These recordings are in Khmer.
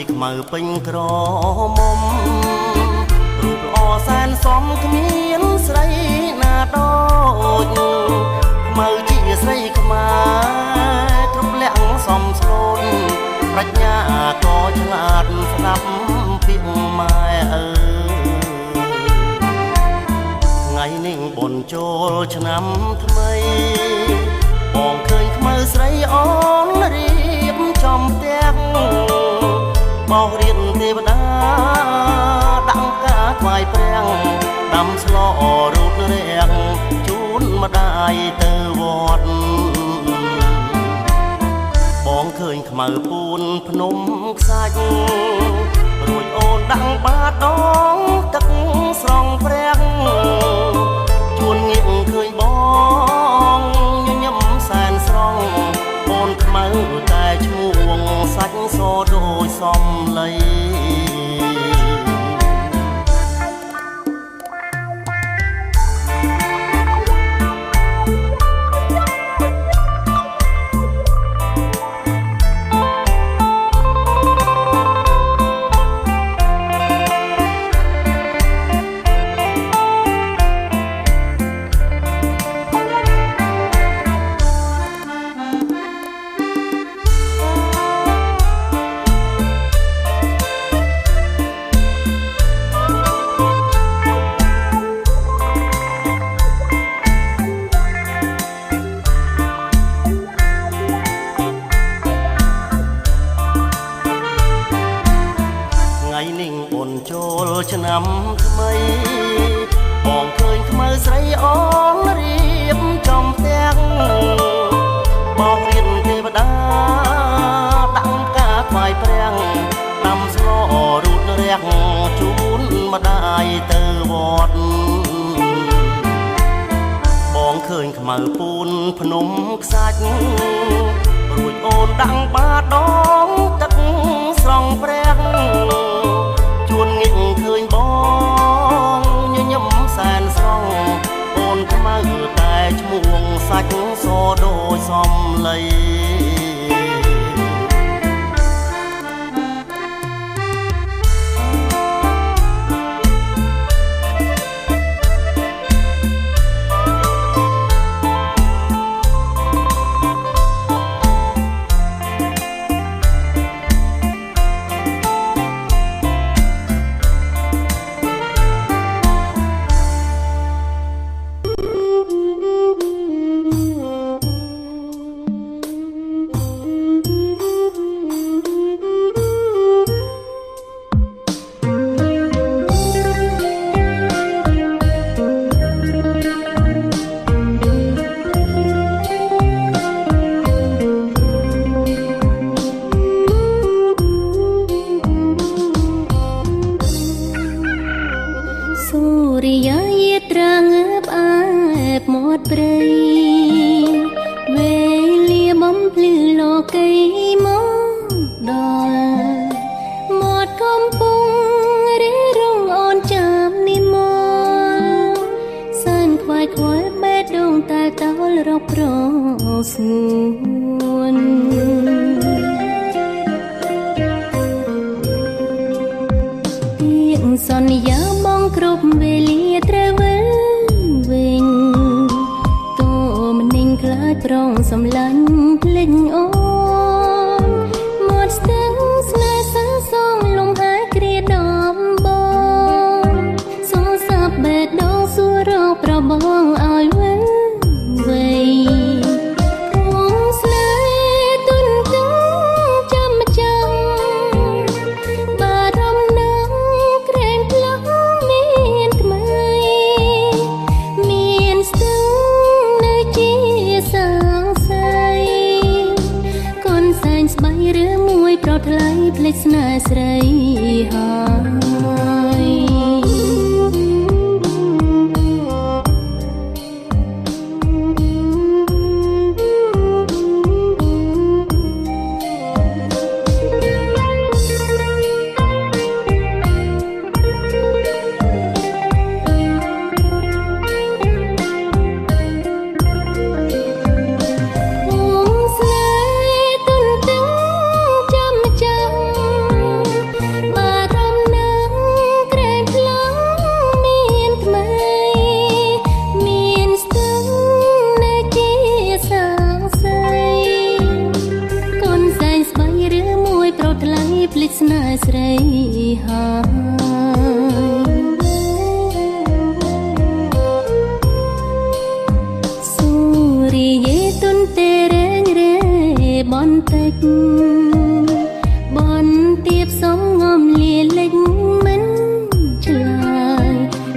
ខ្មៅពេញក្រមុំរូបល្អសែនសមគ្មានស្រីណាដូចខ្មៅជាស្រីខ្មែរគ្រប់លក្ខសមស្លូនប្រាជ្ញាក៏ឆ្លាតស្ដាប់ពាក្យម៉ែអើថ្ងៃនេះបុណ្យចូលឆ្នាំថ្មីបងឃើញខ្មៅស្រីអូនរៀបចំផ្ទះបោករៀនទេវតាដាក់ការថ្វាយព្រះដាំស្លរូតរាំងជូនម្ដាយទៅវត្តបងឃើញខ្មៅពូនភ្នំខ្សាច់រួចអូនដាក់បាតដងទឹកស្រង់ព្រះជួនងាកឃើញបងញញឹមសែនស្រង់អូនខ្មៅតែឈ្មោះសាច់សដូចសំឡីឆ្នាំថ្មីបងឃើញខ្មៅស្រីអូនរៀបចំផ្ទះបងរៀនទេវតាដាក់ការថ្វាយព្រះដាំស្លរូតរាំងជូនម្ដាយទៅវត្តបងឃើញខ្មៅពូនភ្នំខ្សាច់រួចអូនដាក់បាតដងទឹកស្រង់ព្រះជួនងាកឃើញបងញញឹមសែនស្រង់អូនខ្មៅតែឈ្មោះសាច់សដូចសំឡី ស្នេហ៍ស្រីហើយសូរីយេទុនទេរេងរេបន្តិចបន្ទាបសំងំលាលិចមិនឆ្លើយ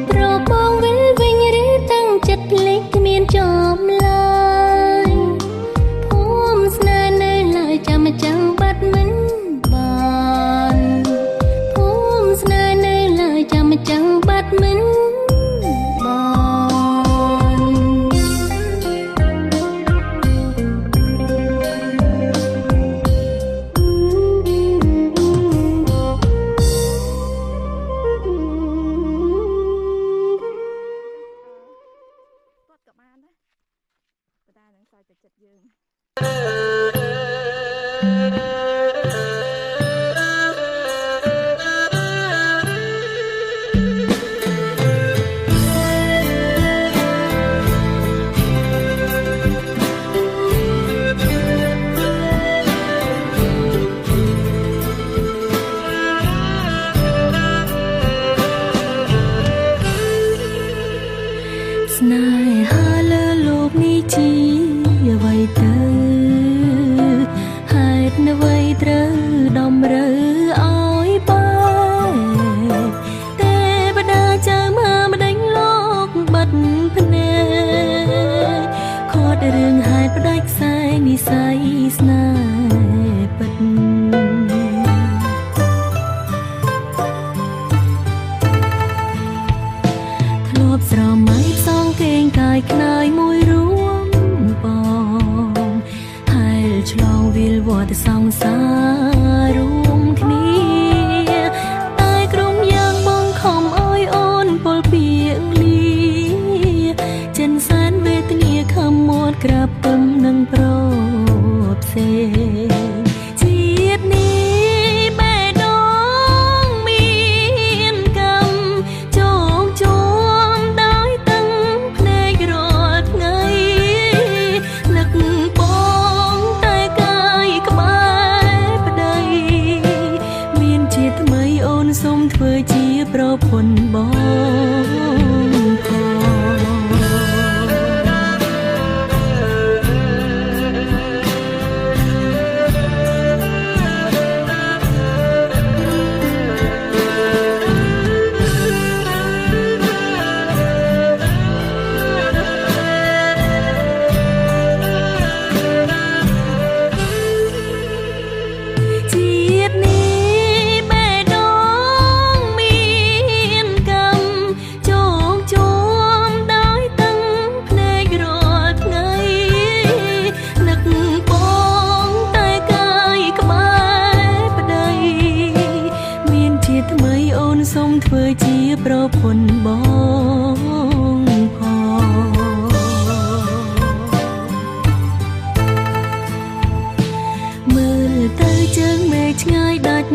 ប្របងវិលវិញឬតាំងចិត្តភ្លេចគ្មានចប់ឡើយភូមិស្នេហ៍នៅឡើយចាំចាំបាត់មិនបានភូមិស្នេហ៍នៅឡើយចាំចាំបាត់មិនស្នេហាលើលោកនេះជាអ្វីទៅហេតុអ្វីត្រូវតម្រូវឲ្យបែបទេវតាចៅមកម្ដេចលោកបាត់ភ្នែកខត់រឿងហេតុផ្ដាច់ខ្សែនិស័យស្នេហ៍ពិតធ្លាប់ស្រមៃផ្សងគេងកាយខ្នើយមួយរួមបងហែលឆ្លងវិលវត្តសង្សាររួមគ្នាតែក្រុមយ៉ាងបងខំឲ្យអូនពលពីអង្លីចិនសែនវេទនាខំមាត់ក្រាបពំនឹងប្រផ្សេងជាតិនេះបេះដូងមានកម្មជោគជុំដោយតឹងភ្នែករាល់ថ្ងៃនឹកបងតែកាយក្បែរប្តីមានជាតិថ្មីអូនសូមធ្វើជាប្រពន្ធបងជាតិនេះបេះដូងមានកម្មជោគជុំដោយតឹងភ្នែករាល់ថ្ងៃនឹកបងតែកាយក្បែរប្តីមានជាតិថ្មីអូនសូមធ្វើជាប្រពន្ធបងផងមើលទៅជើងមេឃឆ្ងាយដាច់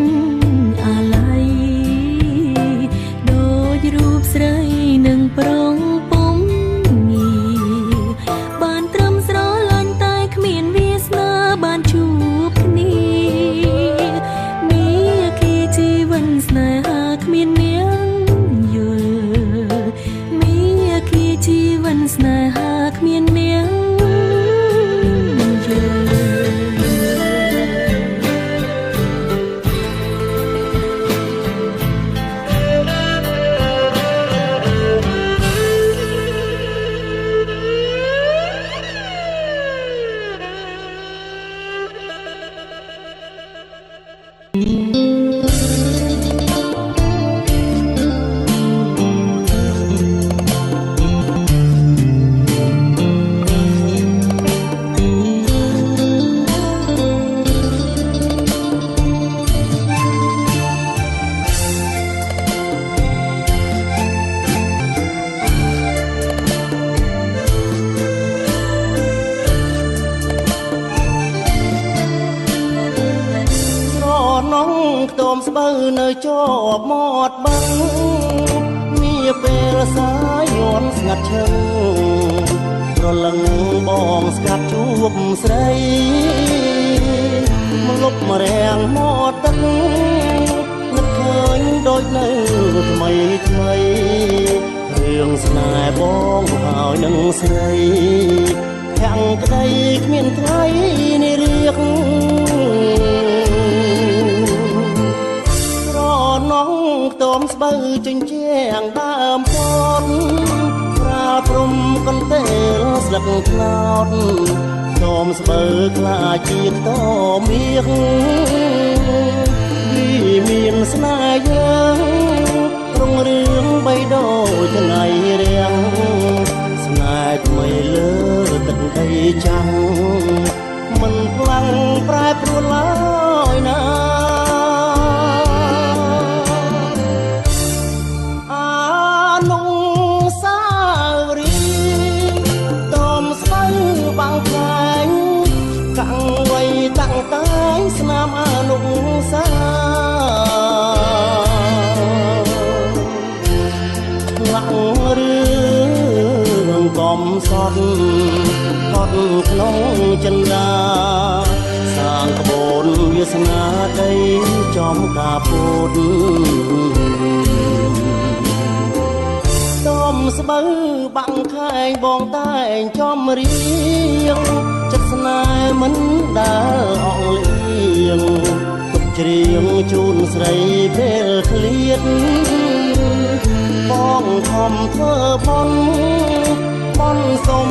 អាឡ័យដូចរូបស្រីនឹងប្រងពុំងីបានត្រឹមស្រឡាញ់តែគ្មានវាសនាបានជួបគ្នានេះគឺជីវិតស្នេហាគ្មាននាងយល់នេះគឺជីវិតស្នេហាគ្មាននាងយល់ខ្ទមស្បូវនៅជាប់មាត់បឹងមាពេលសាយយន់ស្ងាត់ឈឹងប្រលឹងបងស្កាត់ជួបស្រីមកលុបរាំងមាត់ទឹក ចនៅថ្មីថ្មីរឿងស្នេហ៍បងហើយនឹងស្រីខាងក្តីគ្មានថ្ងៃនេះរៀកស្រណងខ្ទមស្បូវជញ្ជាំងដើមពតប្រាព្រំកន្ទេលស្លឹកត្នោតខ្ទមស្បូវខ្លាចជាខ្ទមមាសមានស្នេហ៍យើងរុងរឿងបីដូចថ្ងៃរៀងស្នេហ៍ថ្មីលើទឹកដីចាំងមិនខ្លាំងប្រែប្រួលឡើយណាអានុសាវរីយ៍តមស្បៅបាំងខ្លាញ់កាំងໄວតាំងតាយស្នាមអានុសារឿងកំសត់ផុតក្នុងចិន្តាសាងក្បូនវាសនាដីចំការពុតតំស្បូវបាំងខែងបងតែងចំរៀងចិត្តស្នេហ៍មិនដើរអងលៀងទុកច្រៀងជូនស្រីពេលឃ្លាតបងខំធ្វើបន់សុំ